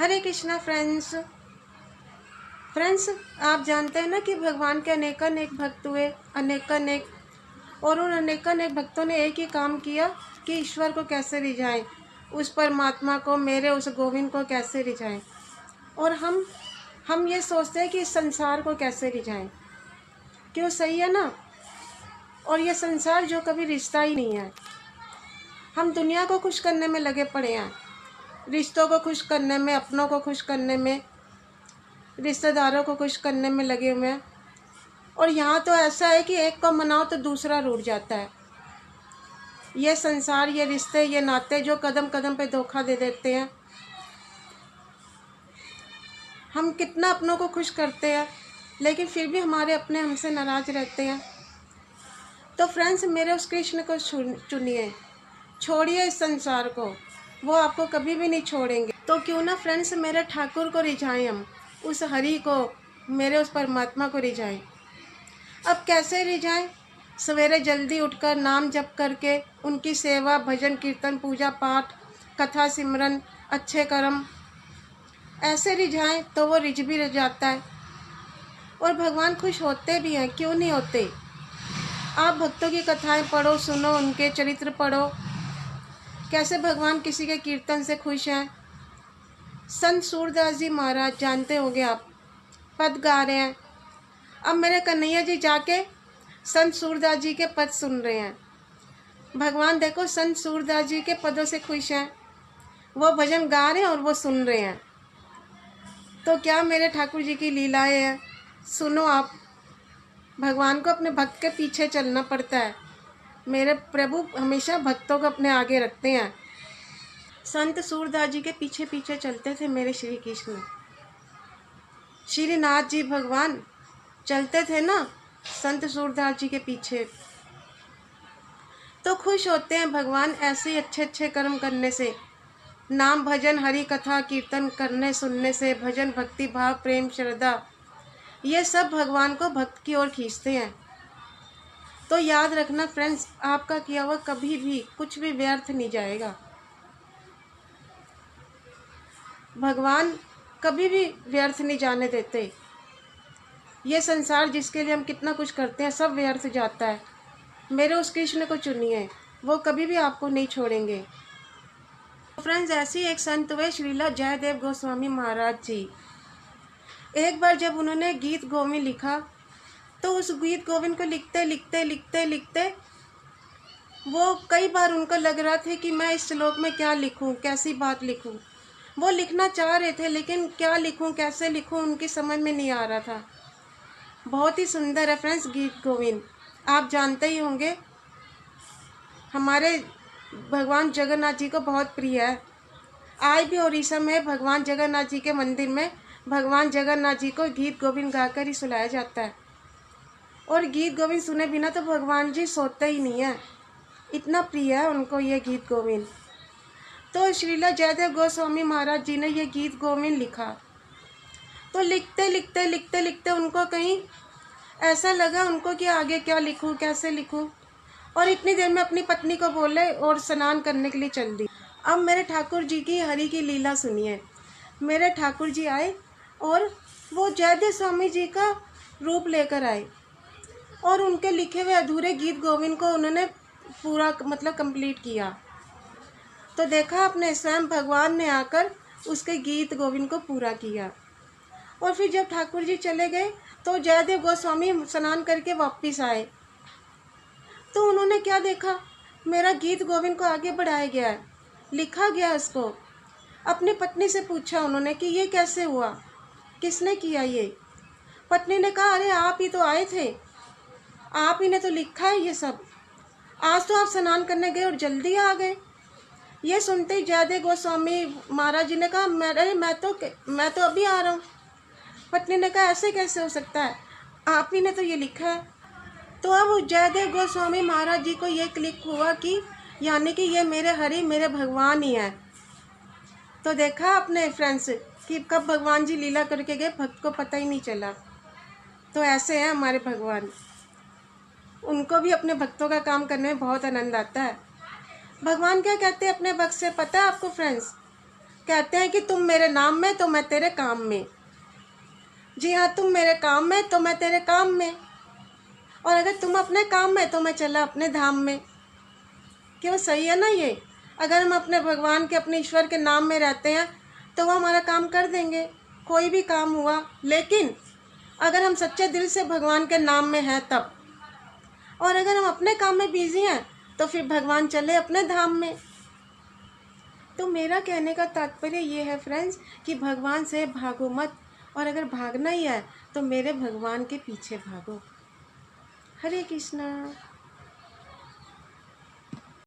हरे Krishna friends. आप जानते हैं ना कि भगवान के अनेकानेक भक्त हुए, अनेकानेक, और उन अनेकानेक भक्तों ने एक ही काम किया कि ईश्वर को कैसे रिझाएं, उस परमात्मा को, मेरे उस गोविंद को कैसे रिझाएं। और हम ये सोचते हैं कि इस संसार को कैसे रिझाएं। क्यों, सही है ना। और ये संसार जो कभी रिश्ता ही नहीं है। हम दुनिया को खुश करने में लगे पड़े हैं, रिश्तों को खुश करने में, अपनों को खुश करने में, रिश्तेदारों को खुश करने में लगे हुए हैं। और यहाँ तो ऐसा है कि एक को मनाओ तो दूसरा रूठ जाता है। ये संसार, ये रिश्ते, ये नाते जो कदम कदम पे धोखा दे देते हैं। हम कितना अपनों को खुश करते हैं, लेकिन फिर भी हमारे अपने हमसे नाराज रहते हैं। तो फ्रेंड्स, मेरे उस कृष्ण को चुनिए, छोड़िए इस संसार को, वो आपको कभी भी नहीं छोड़ेंगे। तो क्यों ना फ्रेंड्स, मेरे ठाकुर को रिझाएं, हम उस हरि को, मेरे उस परमात्मा को रिझाएं। अब कैसे रिझाएं? सवेरे जल्दी उठकर नाम जप करके, उनकी सेवा, भजन, कीर्तन, पूजा पाठ, कथा, सिमरन, अच्छे कर्म, ऐसे रिझाएं तो वो रिझ भी जाता है। और भगवान खुश होते भी हैं, क्यों नहीं होते। आप भक्तों की कथाएं पढ़ो, सुनो, उनके चरित्र पढ़ो, कैसे भगवान किसी के कीर्तन से खुश हैं। संत सूरदास जी महाराज, जानते होंगे आप, पद गा रहे हैं। अब मेरे कन्हैया जी जाके संत सूरदास जी के पद सुन रहे हैं। भगवान देखो संत सूरदास जी के पदों से खुश हैं, वो भजन गा रहे हैं और वो सुन रहे हैं। तो क्या मेरे ठाकुर जी की लीलाएं हैं। सुनो आप, भगवान को अपने भक्त के पीछे चलना पड़ता है। मेरे प्रभु हमेशा भक्तों को अपने आगे रखते हैं। संत सूरदास जी के पीछे पीछे चलते थे मेरे श्री कृष्ण। श्रीनाथ जी भगवान चलते थे ना संत सूरदास जी के पीछे। तो खुश होते हैं भगवान ऐसे ही अच्छे अच्छे कर्म करने से, नाम भजन, हरि कथा, कीर्तन करने सुनने से, भजन, भक्ति भाव, प्रेम, श्रद्धा, ये सब भगवान को भक्त की ओर खींचते हैं। तो याद रखना फ्रेंड्स, आपका किया हुआ कभी भी कुछ भी व्यर्थ नहीं जाएगा। भगवान कभी भी व्यर्थ नहीं जाने देते। ये संसार जिसके लिए हम कितना कुछ करते हैं, सब व्यर्थ जाता है। मेरे उस कृष्ण को चुनिए, वो कभी भी आपको नहीं छोड़ेंगे। फ्रेंड्स, ऐसे ही एक संत हुए श्रीला जयदेव गोस्वामी महाराज जी। एक बार जब उन्होंने गीत गोविंद लिखा, तो उस गीत गोविंद को लिखते लिखते लिखते लिखते वो कई बार उनको लग रहा था कि मैं इस श्लोक में क्या लिखूं, कैसी बात लिखूं। वो लिखना चाह रहे थे, लेकिन क्या लिखूं, कैसे लिखूं, उनकी समझ में नहीं आ रहा था। बहुत ही सुंदर है फ्रेंड्स गीत गोविंद, आप जानते ही होंगे। हमारे भगवान जगन्नाथ जी को बहुत प्रिय है। आज भी उड़ीसा में भगवान जगन्नाथ जी के मंदिर में भगवान जगन्नाथ जी को गीत गोविंद गाकर ही सुलाया जाता है। और गीत गोविंद सुने बिना तो भगवान जी सोते ही नहीं है, इतना प्रिय है उनको ये गीत गोविंद। तो श्रीला जयदेव गोस्वामी महाराज जी ने ये गीत गोविंद लिखा। तो लिखते लिखते लिखते लिखते उनको कहीं ऐसा लगा उनको कि आगे क्या लिखूं, कैसे लिखूं। और इतनी देर में अपनी पत्नी को बोले और स्नान करने के लिए चल दी। अब मेरे ठाकुर जी की हरि की लीला सुनिए। मेरे ठाकुर जी आए और वो जयदेव स्वामी जी का रूप लेकर आए, और उनके लिखे हुए अधूरे गीत गोविंद को उन्होंने पूरा कंप्लीट किया। तो देखा आपने, स्वयं भगवान ने आकर उसके गीत गोविंद को पूरा किया। और फिर जब ठाकुर जी चले गए तो जयदेव गोस्वामी स्नान करके वापिस आए। तो उन्होंने क्या देखा, मेरा गीत गोविंद को आगे बढ़ाया गया है, लिखा गया उसको। अपनी पत्नी से पूछा उन्होंने कि ये कैसे हुआ, किसने किया ये। पत्नी ने कहा, अरे आप ही तो आए थे, आप ही ने तो लिखा है ये सब। आज तो आप स्नान करने गए और जल्दी आ गए। ये सुनते ही जयदेव गोस्वामी महाराज जी ने कहा, मैं तो अभी आ रहा हूँ। पत्नी ने कहा, ऐसे कैसे हो सकता है, आप ही ने तो ये लिखा है। तो अब जयदेव गोस्वामी महाराज जी को ये क्लिक हुआ कि यानी कि ये मेरे हरि, मेरे भगवान ही हैं। तो देखा आपने फ्रेंड्स कि कब भगवान जी लीला करके गए, भक्त को पता ही नहीं चला। तो ऐसे हैं हमारे भगवान, उनको भी अपने भक्तों का काम करने में बहुत आनंद आता है। भगवान क्या कहते हैं अपने भक्त से, पता है आपको फ्रेंड्स? कहते हैं कि तुम मेरे नाम में तो मैं तेरे काम में। जी हाँ, तुम मेरे काम में तो मैं तेरे काम में, और अगर तुम अपने काम में तो मैं चला अपने धाम में। क्यों, सही है ना ये? अगर हम अपने भगवान के, अपने ईश्वर के नाम में रहते हैं तो वो हमारा काम कर देंगे, कोई भी काम हुआ। लेकिन अगर हम सच्चे दिल से भगवान के नाम में हैं तब, और अगर हम अपने काम में बिजी हैं तो फिर भगवान चले अपने धाम में। तो मेरा कहने का तात्पर्य ये है फ्रेंड्स कि भगवान से भागो मत, और अगर भागना ही है तो मेरे भगवान के पीछे भागो। हरे कृष्णा।